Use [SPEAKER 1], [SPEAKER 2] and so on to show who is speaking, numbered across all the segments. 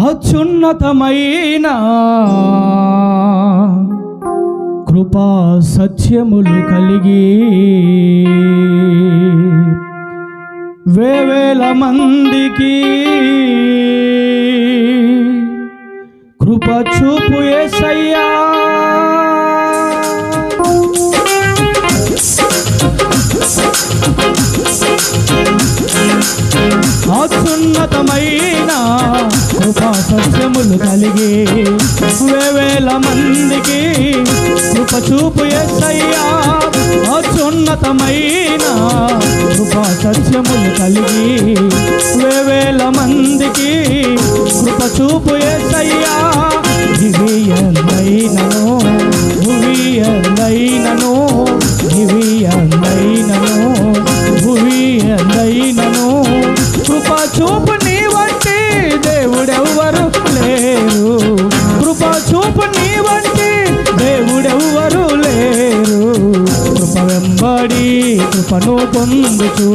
[SPEAKER 1] అత్యున్నతమైన కృపా సత్యములు కలిగి వేవేల మందికి కృప చూపు యేసయ్యా. అత్యున్నతమైన కృపా సత్యములు కలిగి వేవేల మందికి కృప చూపు యేసయ్యా. అత్యున్నతమైన కృపా సత్యములు కలిగి వేవేల మందికి కృప చూపు యేసయ్యా. దివ్యందైనను భువియందైనను దివ్యందైనను భువియందైనను కృప చూపు నీ వంటి దేవుడెవ్వరు లేరు. కృప చూపు నీ వంటి దేవుడెవ్వరు లేరు. కృప వెంబడి కృపను పొందుచు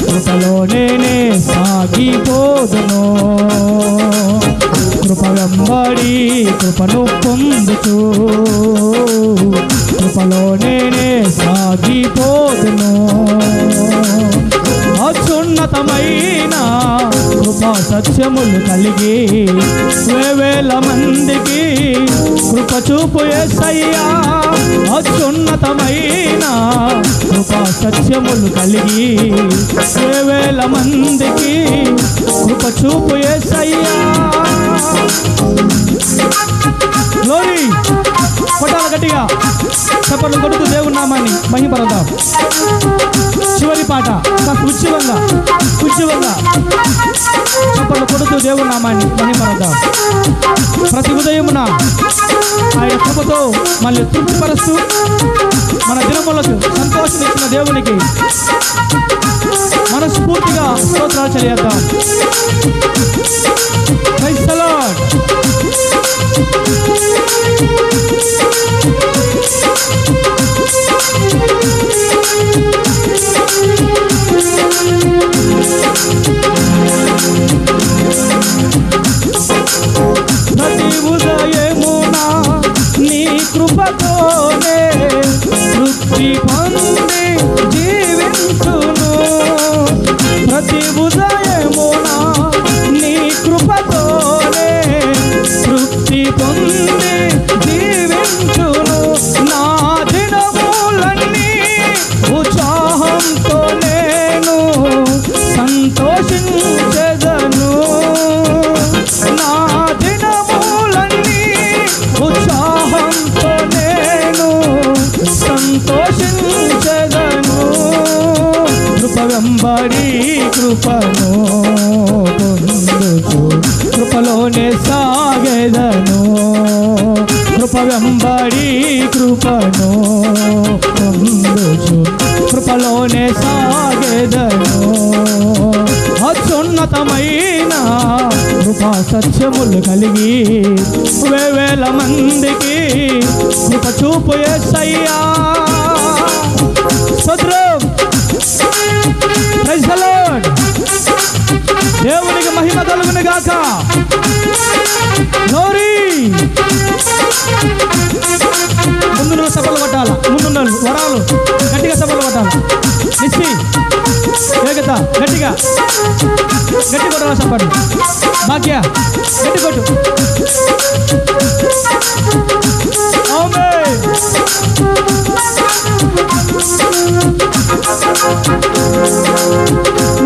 [SPEAKER 1] కృపలోనే సాగిపోదును. కృప వెంబడి కృపను పొందుచు కృపలోనే సాగిపోదును. అత్యున్నతమైన కృపా సత్యములు కలిగి వేవేల మందికి కృప చూపు యేసయ్యా. అత్యున్నతమైన కృపా సత్యములు కలిగి వేవేల మందికి కృప చూపు యేసయ్యా. గ్లోరీ కొట్టాల గట్టిగా చప్పట్లు కొడుతూ దేవుని నామాన్ని మహిమపడదాం. చివరి పాట ఉత్సవంగా చప్పట్లు కొడుతూ దేవుని నామాన్ని మహిమపడదాం. ప్రతి ఉదయమున ఆయన కృపతో మళ్ళీ తృప్తిపరుస్తూ మన దినములకు సంతోషం ఇచ్చిన దేవునికి మనస్ఫూర్తిగా స్తోత్రాలు చెల్లిద్దాం. Praise the Lord. ప్రతి ఉదయమున నీ కృపతోనే తృప్తి పొంది జీవించును. ప్రతి ఉదయమున నీ కృపతోనే తృప్తి పొంది జీవించును. నా దినములన్నీ ఉత్సాహంతో నేను సంతోషించెదను. నా దినములన్నీ ఉత్సాహంతో నేను సంతోషించెదను. కృప వెంబడి కృపను పొందుచు కృపలోనే సాగెదను. కృప వెంబడి కృపను పొందుచు కృపలోనే సాగెదను. అత్యున్నతమైన కృపా సత్యములు కలిగి వేవేల మందికి కృప చూపు యేసయ్యా. స్తోత్రం. Praise the Lord. దేవునికి మహిమ కలుగును గాక. గ్లోరీ. ముందున్న సభలు పట్టాల, ముందున్న వరాలు గట్టిగా సభలు పట్టాల. నిస్సి వేగత గట్టిగా గట్టి కొట్టాల. సపడు భాగ్య గట్టి కొట్టు.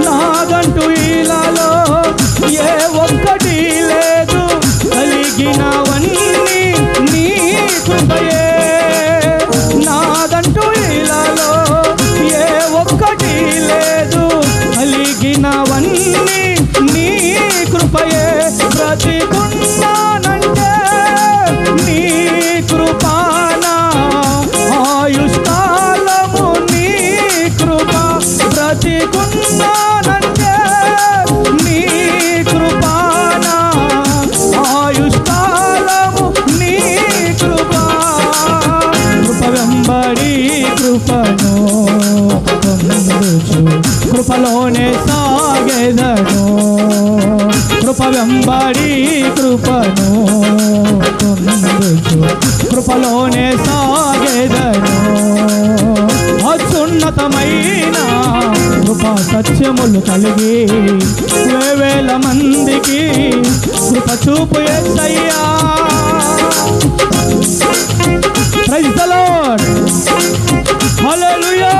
[SPEAKER 1] నాదంటూ ఇలాలో ఏ ఒక్కటి లేదు, కలిగినవన్నీ నీ కృపయే. నాదంటూ ఇలాలో ఏ ఒక్కటి లేదు, కలిగినవన్నీ నీ కృపయే. బ్రతికున్నానంటే కృపలోనే సాగేదను. అత్యున్నతమైన కృపా సత్యములు కలిగి వేవేల మందికి కృప చూపు యేసయ్యా. ప్రైజ్ ది లార్డ్, హల్లెలూయా.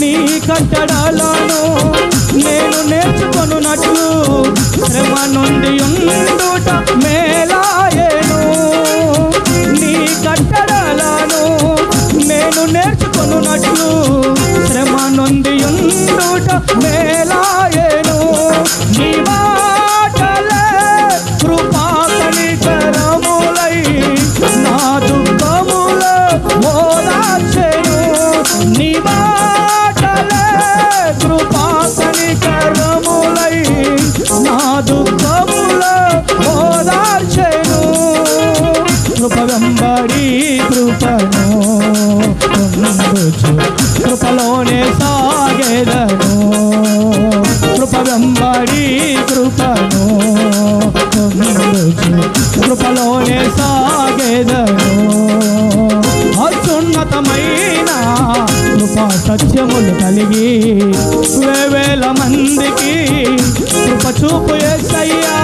[SPEAKER 1] నీ కట్టడాలను నేను నేర్చుకొనున్నట్లు శ్రమ నుండి ఉండుట మేలాయెను. నీ కట్టడాలను నేను నేర్చుకొనున్నట్లు శ్రమ నుండి ఉండుట మేలాయెను. నీ మాటలే కృపా కనికరములై నా దుఃఖములు ఓదార్చెను. నీ మాటలే కృపా కనికరములై నా దుఃఖములు ఓదార్చెను. కృప వెంబడి కృపను పొందుచు కృపలోనే సాగేదను. కృప వెంబడి కృపను పొందుచు కృపలోనే సాగేదను. అత్యున్నతమైన కృపా సత్యములు కలిగి వేవేల మందికి కృప చూపు యేసయ్యా.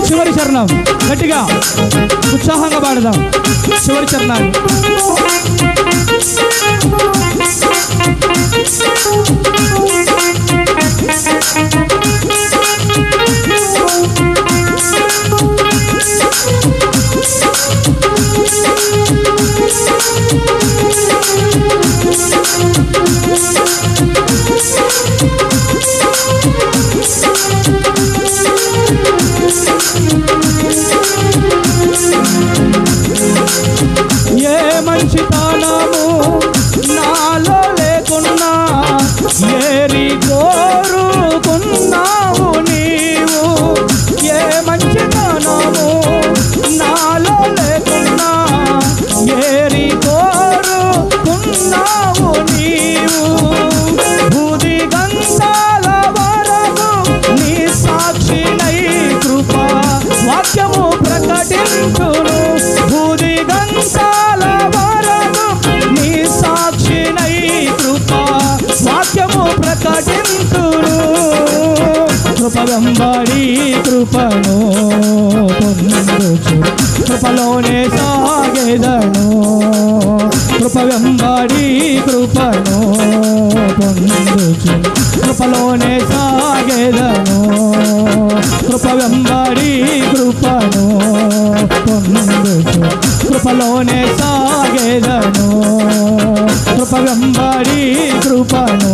[SPEAKER 1] చివరి చరణం గట్టిగా ఉత్సాహంగా పాడదాం. చివరి చరణాలు ఏ మంచితనము నాలో లేకున్నా ఏరి కోరుకున్నావు నీవు. ఏ మంచితనము నాలో లేకున్నా ఏరి కోరుకున్నావు నీవు. బూది గంధాల వరకు నీ సాక్షినై కృప వాక్యము ప్రకటించును. బూది గంధాల వరకు నీ సాక్షినై కృప వాక్యము ప్రకటించును. కృప వెంబడి కృపను పొందుచు కృపలోనే సాగేదను. కృప వెంబడి కృపను పొందుచు కృపలోనే సాగేదను. కృప వెంబడి కృపను పొందుచు కృపలోనే సాగేదను. కృప వెంబడి కృపను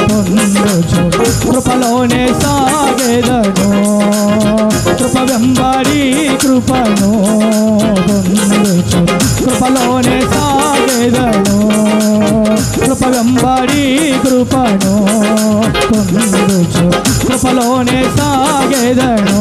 [SPEAKER 1] పొందుచు కృపలోనే సాగేదను. కృప వెంబడి కృపను పొందుచు కృపలోనే సాగేదను. కృప వెంబడి కృపను పొందుచు కృపలోనే సాగేదను.